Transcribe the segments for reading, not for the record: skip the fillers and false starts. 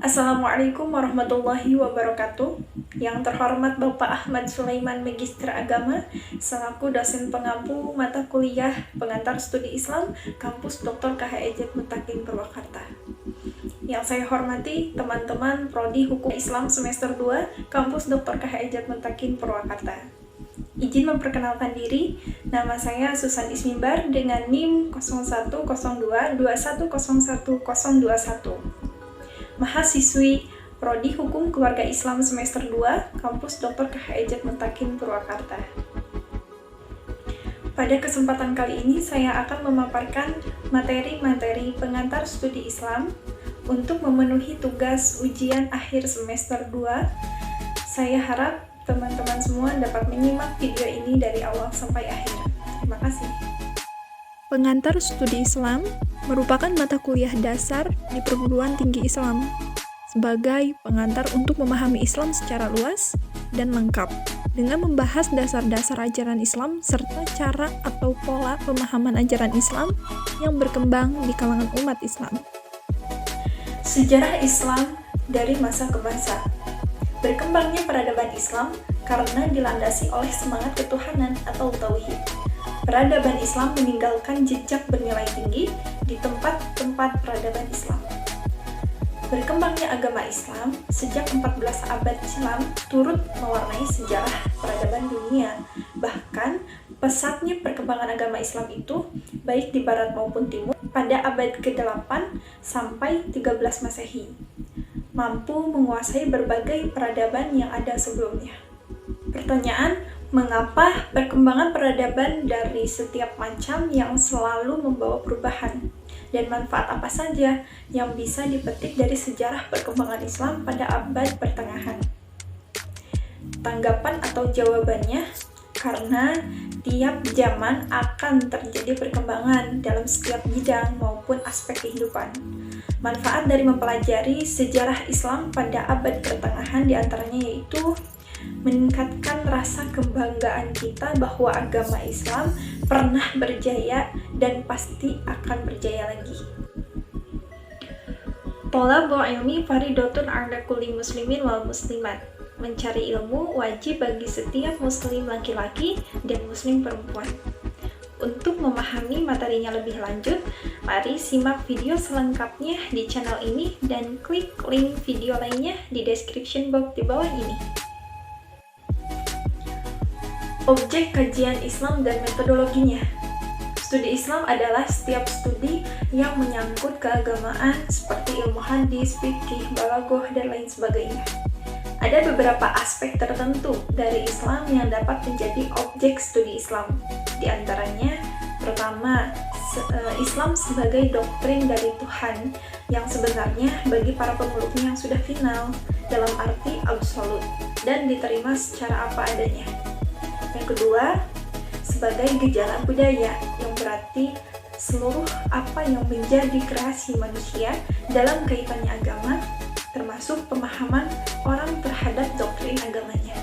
Assalamualaikum warahmatullahi wabarakatuh. Yang terhormat Bapak Ahmad Sulaiman Magister Agama, selaku dosen pengampu mata kuliah pengantar studi Islam, Kampus Dr. KHIJ Mutakin Purwakarta. Yang saya hormati teman-teman Prodi Hukum Islam semester 2, Kampus Dr. KHIJ Mutakin Purwakarta. Izin memperkenalkan diri, nama saya Susan Ismimbar dengan NIM 010221010021. Mahasiswi Prodi Hukum Keluarga Islam semester 2, Kampus Dr. KHIJ Mutakin Purwakarta. Pada kesempatan kali ini saya akan memaparkan materi-materi pengantar studi Islam untuk memenuhi tugas ujian akhir semester 2. Saya harap teman-teman semua dapat menyimak video ini dari awal sampai akhir. Terima kasih. Pengantar studi Islam merupakan mata kuliah dasar di perguruan tinggi Islam sebagai pengantar untuk memahami Islam secara luas dan lengkap dengan membahas dasar-dasar ajaran Islam serta cara atau pola pemahaman ajaran Islam yang berkembang di kalangan umat Islam. Sejarah Islam dari masa ke masa. Berkembangnya peradaban Islam karena dilandasi oleh semangat ketuhanan atau tauhid. Peradaban Islam meninggalkan jejak bernilai tinggi di tempat-tempat peradaban Islam. Berkembangnya agama Islam sejak 14 abad silam turut mewarnai sejarah peradaban dunia. Bahkan, pesatnya perkembangan agama Islam itu, baik di barat maupun timur, pada abad ke-8 sampai 13 Masehi, mampu menguasai berbagai peradaban yang ada sebelumnya. Pertanyaan, mengapa perkembangan peradaban dari setiap macam yang selalu membawa perubahan? Dan manfaat apa saja yang bisa dipetik dari sejarah perkembangan Islam pada abad pertengahan? Tanggapan atau jawabannya, karena tiap zaman akan terjadi perkembangan dalam setiap bidang maupun aspek kehidupan. Manfaat dari mempelajari sejarah Islam pada abad pertengahan diantaranya yaitu meningkatkan rasa kebanggaan kita bahwa agama Islam pernah berjaya dan pasti akan berjaya lagi. Thalabul ilmi fardhatun 'ala kulli muslimin wal muslimat. Mencari ilmu wajib bagi setiap muslim laki-laki dan muslim perempuan. Untuk memahami materinya lebih lanjut, mari simak video selengkapnya di channel ini dan klik link video lainnya di description box di bawah ini. Objek kajian Islam dan metodologinya. Studi Islam adalah setiap studi yang menyangkut keagamaan seperti ilmu hadis, fikih, balaghah, dan lain sebagainya. Ada beberapa aspek tertentu dari Islam yang dapat menjadi objek studi Islam. Di antaranya, pertama, Islam sebagai doktrin dari Tuhan yang sebenarnya bagi para pemeluknya yang sudah final, dalam arti absolut, dan diterima secara apa adanya. Yang kedua, sebagai gejala budaya, yang berarti seluruh apa yang menjadi kreasi manusia dalam kaitannya agama, termasuk pemahaman orang terhadap doktrin agamanya.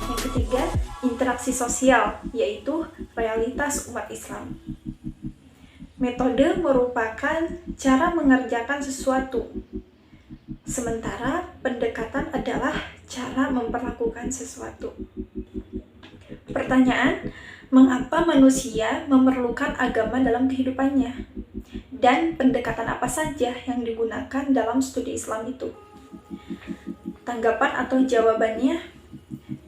Yang ketiga, interaksi sosial, yaitu realitas umat Islam. Metode merupakan cara mengerjakan sesuatu, sementara pendekatan adalah cara memperlakukan sesuatu. Pertanyaan, mengapa manusia memerlukan agama dalam kehidupannya? Dan pendekatan apa saja yang digunakan dalam studi Islam itu? Tanggapan atau jawabannya,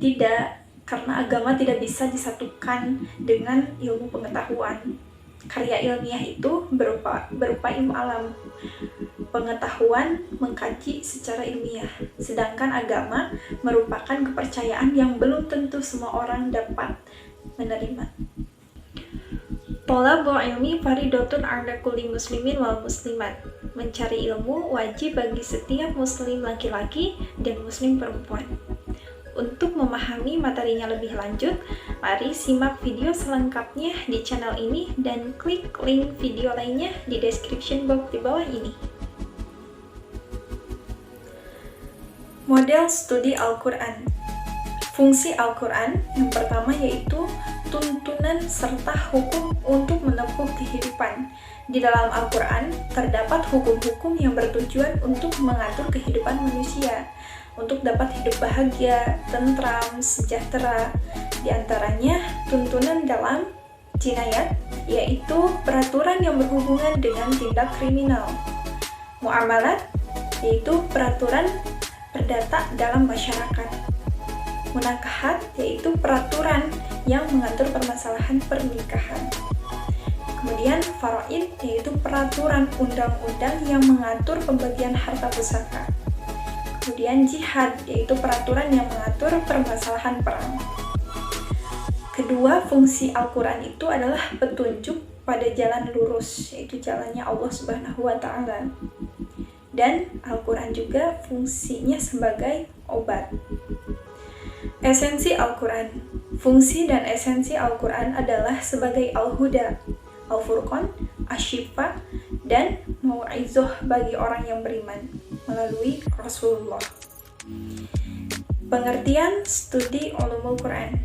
tidak, karena agama tidak bisa disatukan dengan ilmu pengetahuan. Karya ilmiah itu berupa ilmu alam. Pengetahuan mengkaji secara ilmiah, sedangkan agama merupakan kepercayaan yang belum tentu semua orang dapat menerima. Thalabul ilmi fardhatun 'ala kulli muslimin wal muslimat. Mencari ilmu wajib bagi setiap muslim laki-laki dan muslim perempuan. Untuk memahami materinya lebih lanjut, mari simak video selengkapnya di channel ini dan klik link video lainnya di description box di bawah ini. Model studi Al-Quran. Fungsi Al-Quran yang pertama yaitu tuntunan serta hukum untuk menempuh kehidupan. Di dalam Al-Quran terdapat hukum-hukum yang bertujuan untuk mengatur kehidupan manusia, untuk dapat hidup bahagia, tentram, sejahtera. Di antaranya tuntunan dalam jinayat, yaitu peraturan yang berhubungan dengan tindak kriminal. Muamalat, yaitu peraturan perdata dalam masyarakat. Munakahat, yaitu peraturan yang mengatur permasalahan pernikahan. Kemudian faraid, yaitu peraturan undang-undang yang mengatur pembagian harta pusaka. Kemudian jihad, yaitu peraturan yang mengatur permasalahan perang. Kedua fungsi Al-Quran itu adalah petunjuk pada jalan lurus, yaitu jalannya Allah Subhanahu wa Ta'ala. Dan Al-Quran juga fungsinya sebagai obat. Esensi Al-Quran. Fungsi dan esensi Al-Quran adalah sebagai Al-Huda, Al-Furqan, Asy-Syifa, dan Mau'izah bagi orang yang beriman melalui Rasulullah. Pengertian studi ulumul Quran.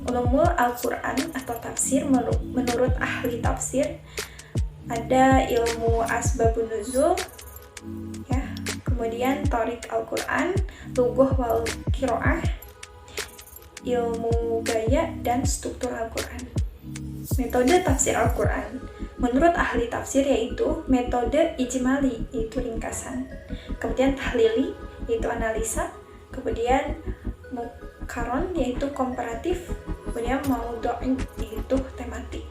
Ulumul Al-Quran atau tafsir menurut ahli tafsir ada ilmu asbabun nuzul, ya, kemudian Thariq Al-Quran, lughah wal qiraah, ilmu gaya, dan struktur Al-Quran. Metode tafsir Al-Quran menurut ahli tafsir yaitu metode ijmali, yaitu ringkasan, kemudian tahlili, yaitu analisa, kemudian muqarron, yaitu komparatif, kemudian maudhu'i, yaitu tematik.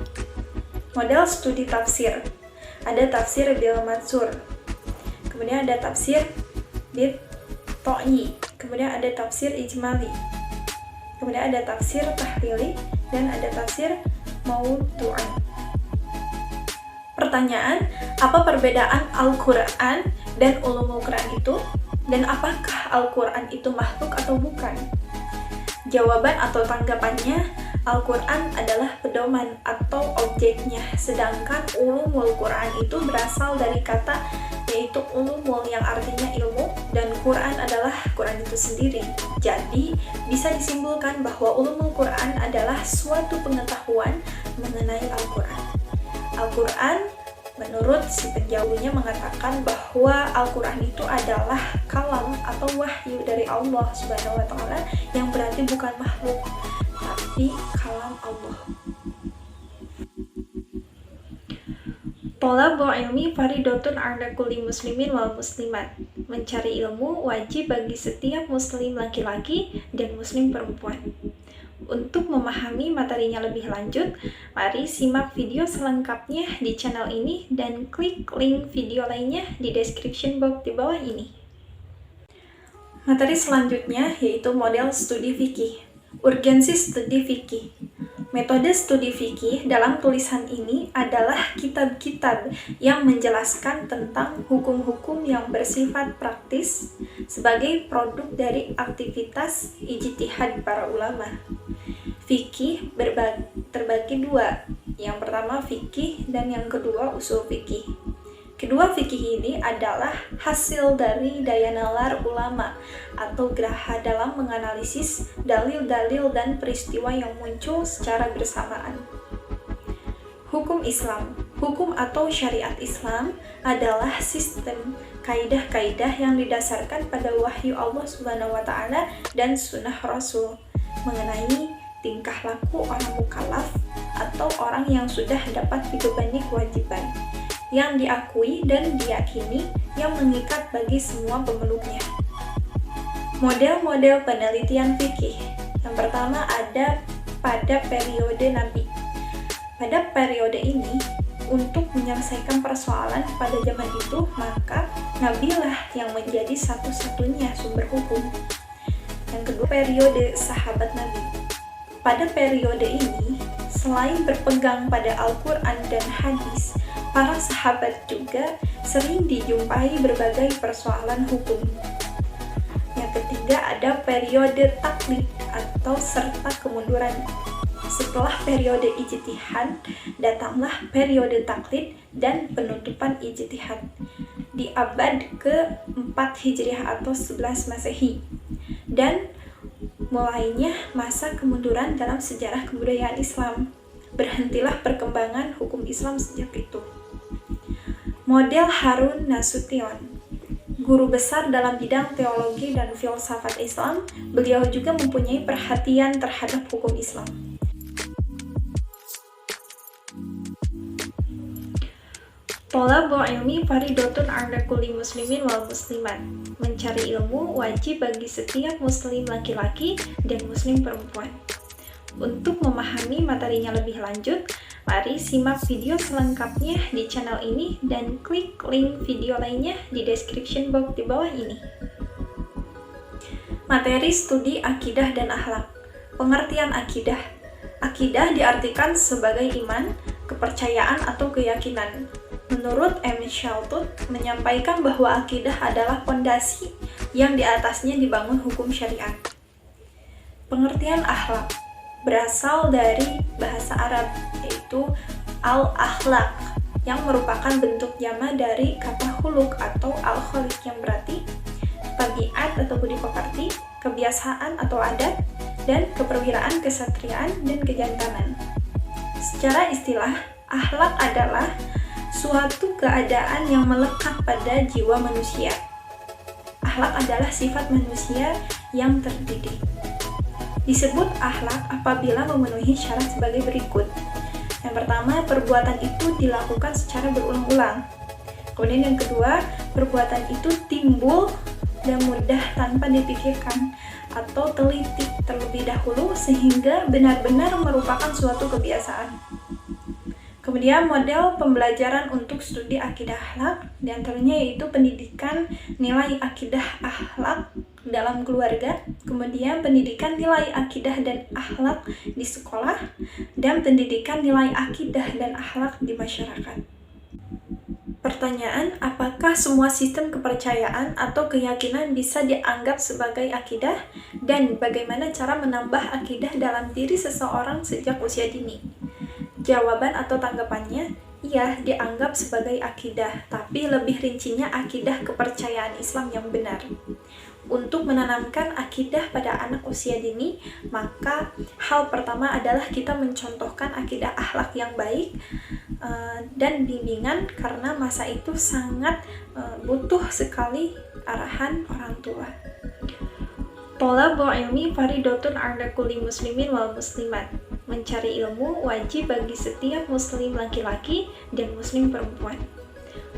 Model studi tafsir, ada tafsir bil mansur, kemudian ada tafsir bil to'i, kemudian ada tafsir ijmali, kemudian ada tafsir tahlili, dan ada tafsir maudhu'i. Pertanyaan, apa perbedaan Al-Quran dan ulumul Quran itu? Dan apakah Al-Quran itu makhluk atau bukan? Jawaban atau tanggapannya, Al-Quran adalah pedoman atau objeknya, sedangkan ulumul Quran itu berasal dari kata yaitu ulumul yang artinya ilmu, dan Quran adalah Quran itu sendiri. Jadi, bisa disimpulkan bahwa ulumul Quran adalah suatu pengetahuan mengenai Al-Quran. Al-Quran menurut si penjauhnya mengatakan bahwa Al-Quran itu adalah kalam atau wahyu dari Allah Subhanahu wa Ta'ala, yang berarti bukan makhluk tapi kalam Allah. Thalabul ilmi fardhatun 'ala kulli muslimin wal muslimat. Mencari ilmu wajib bagi setiap muslim laki-laki dan muslim perempuan. Untuk memahami materinya lebih lanjut, mari simak video selengkapnya di channel ini dan klik link video lainnya di description box di bawah ini. Materi selanjutnya yaitu model studi fikih. Urgensi studi fikih. Metode studi fikih dalam tulisan ini adalah kitab-kitab yang menjelaskan tentang hukum-hukum yang bersifat praktis sebagai produk dari aktivitas ijtihad para ulama. Fikih terbagi dua, yang pertama fikih dan yang kedua usul fikih. Kedua fikih ini adalah hasil dari daya nalar ulama atau geraha dalam menganalisis dalil-dalil dan peristiwa yang muncul secara bersamaan. Hukum Islam. Hukum atau syariat Islam adalah sistem kaidah-kaidah yang didasarkan pada wahyu Allah Subhanahu wa Ta'ala dan sunnah Rasul mengenai tingkah laku orang mukallaf atau orang yang sudah dapat dibebani kewajiban yang diakui dan diyakini yang mengikat bagi semua pemeluknya. Model-model penelitian fikih. Yang pertama ada pada periode Nabi. Pada periode ini, untuk menyelesaikan persoalan pada zaman itu, maka Nabilah yang menjadi satu-satunya sumber hukum. Yang kedua, periode sahabat Nabi. Pada periode ini, selain berpegang pada Al-Quran dan hadis, para sahabat juga sering dijumpai berbagai persoalan hukum. Yang ketiga ada periode taklid atau serta kemunduran. Setelah periode ijtihad, datanglah periode taklid dan penutupan ijtihad di abad ke-4 Hijriah atau 11 Masehi. Dan mulainya masa kemunduran dalam sejarah kebudayaan Islam. Berhentilah perkembangan hukum Islam sejak itu. Model Harun Nasution, guru besar dalam bidang teologi dan filsafat Islam, beliau juga mempunyai perhatian terhadap hukum Islam. Thalabul ilmi faridatun 'ala kulli muslimin wal muslimat. Mencari ilmu wajib bagi setiap muslim laki-laki dan muslim perempuan. Untuk memahami materinya lebih lanjut, mari simak video selengkapnya di channel ini dan klik link video lainnya di description box di bawah ini. Materi studi akidah dan akhlak. Pengertian akidah. Akidah diartikan sebagai iman, kepercayaan atau keyakinan. Menurut M. Shaltut menyampaikan bahwa akidah adalah fondasi yang di atasnya dibangun hukum syariat. Pengertian akhlak berasal dari bahasa Arab, yaitu al-akhlaq, yang merupakan bentuk jama dari kata khuluq atau al-khaliq yang berarti tabiat atau budi pekerti, kebiasaan atau adat, dan keperwiraan, kesatriaan, dan kejantanan. Secara istilah, akhlak adalah suatu keadaan yang melekat pada jiwa manusia. Akhlak adalah sifat manusia yang terdidik. Disebut akhlak apabila memenuhi syarat sebagai berikut. Yang pertama, perbuatan itu dilakukan secara berulang-ulang. Kemudian yang kedua, perbuatan itu timbul dan mudah tanpa dipikirkan atau teliti terlebih dahulu sehingga benar-benar merupakan suatu kebiasaan. Kemudian model pembelajaran untuk studi akidah akhlak, diantaranya yaitu pendidikan nilai akidah akhlak dalam keluarga, kemudian pendidikan nilai akidah dan akhlak di sekolah, dan pendidikan nilai akidah dan akhlak di masyarakat. Pertanyaan, apakah semua sistem kepercayaan atau keyakinan bisa dianggap sebagai akidah, dan bagaimana cara menambah akidah dalam diri seseorang sejak usia dini? Jawaban atau tanggapannya, iya, dianggap sebagai akidah, tapi lebih rincinya akidah kepercayaan Islam yang benar. Untuk menanamkan akidah pada anak usia dini, maka hal pertama adalah kita mencontohkan akidah akhlak yang baik dan bimbingan, karena masa itu sangat butuh sekali arahan orang tua. Thalabul ilmi faridatun 'ala kulli muslimin wal muslimat. Mencari ilmu wajib bagi setiap muslim laki-laki dan muslim perempuan.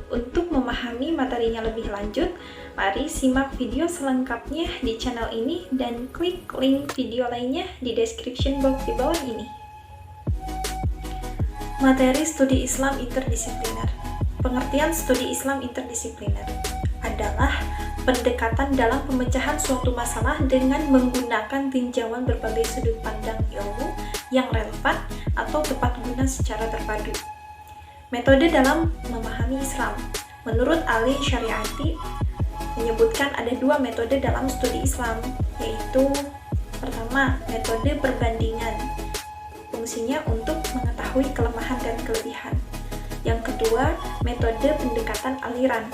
Untuk memahami materinya lebih lanjut, mari simak video selengkapnya di channel ini dan klik link video lainnya di description box di bawah ini. Materi studi Islam interdisipliner. Pengertian studi Islam interdisipliner adalah pendekatan dalam pemecahan suatu masalah dengan menggunakan tinjauan berbagai sudut pandang ilmu yang relevan atau tepat guna secara terpadu. Metode dalam memahami Islam. Menurut Ali Syariati menyebutkan ada dua metode dalam studi Islam, yaitu pertama, metode perbandingan. Fungsinya untuk mengetahui kelemahan dan kelebihan. Yang kedua, metode pendekatan aliran.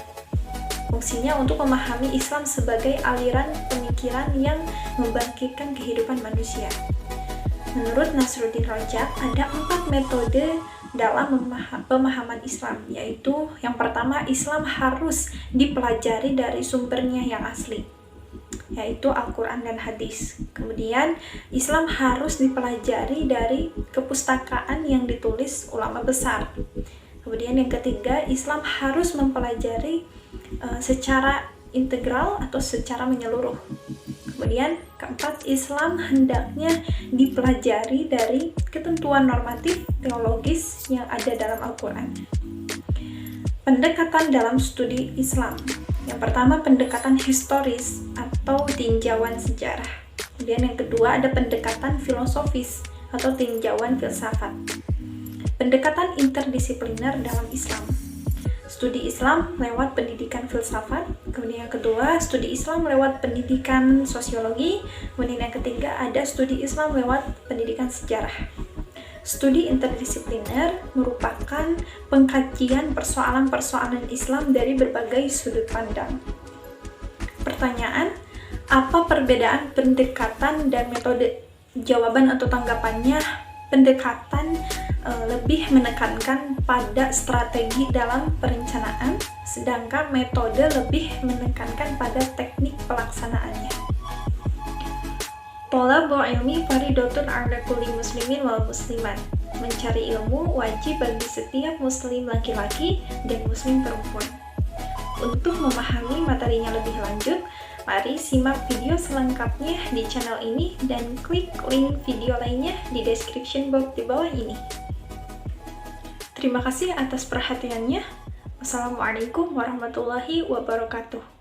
Fungsinya untuk memahami Islam sebagai aliran pemikiran yang membangkitkan kehidupan manusia. Menurut Nasruddin Rajab, ada 4 metode dalam pemahaman Islam, yaitu yang pertama, Islam harus dipelajari dari sumbernya yang asli, yaitu Al-Quran dan Hadis. Kemudian, Islam harus dipelajari dari kepustakaan yang ditulis ulama besar. Kemudian yang ketiga, Islam harus mempelajari secara integral atau secara menyeluruh. Kemudian keempat, Islam hendaknya dipelajari dari ketentuan normatif teologis yang ada dalam Al-Quran. Pendekatan dalam studi Islam. Yang pertama, pendekatan historis atau tinjauan sejarah. Kemudian yang kedua, ada pendekatan filosofis atau tinjauan filsafat. Pendekatan interdisipliner dalam Islam. Studi Islam lewat pendidikan filsafat. Kemudian yang kedua, studi Islam lewat pendidikan sosiologi. Kemudian yang ketiga, ada studi Islam lewat pendidikan sejarah. Studi interdisipliner merupakan pengkajian persoalan-persoalan Islam dari berbagai sudut pandang. Pertanyaan, Apa perbedaan pendekatan dan metode jawaban atau tanggapannya? Pendekatan lebih menekankan pada strategi dalam perencanaan, sedangkan metode lebih menekankan pada teknik pelaksanaannya. Thalabul ilmi fardhatun 'ala kulli muslimin wal muslimat. Mencari ilmu wajib bagi setiap muslim laki-laki dan muslim perempuan. Untuk memahami materinya lebih lanjut, mari simak video selengkapnya di channel ini dan klik link video lainnya di description box di bawah ini. Terima kasih atas perhatiannya. Wassalamualaikum warahmatullahi wabarakatuh.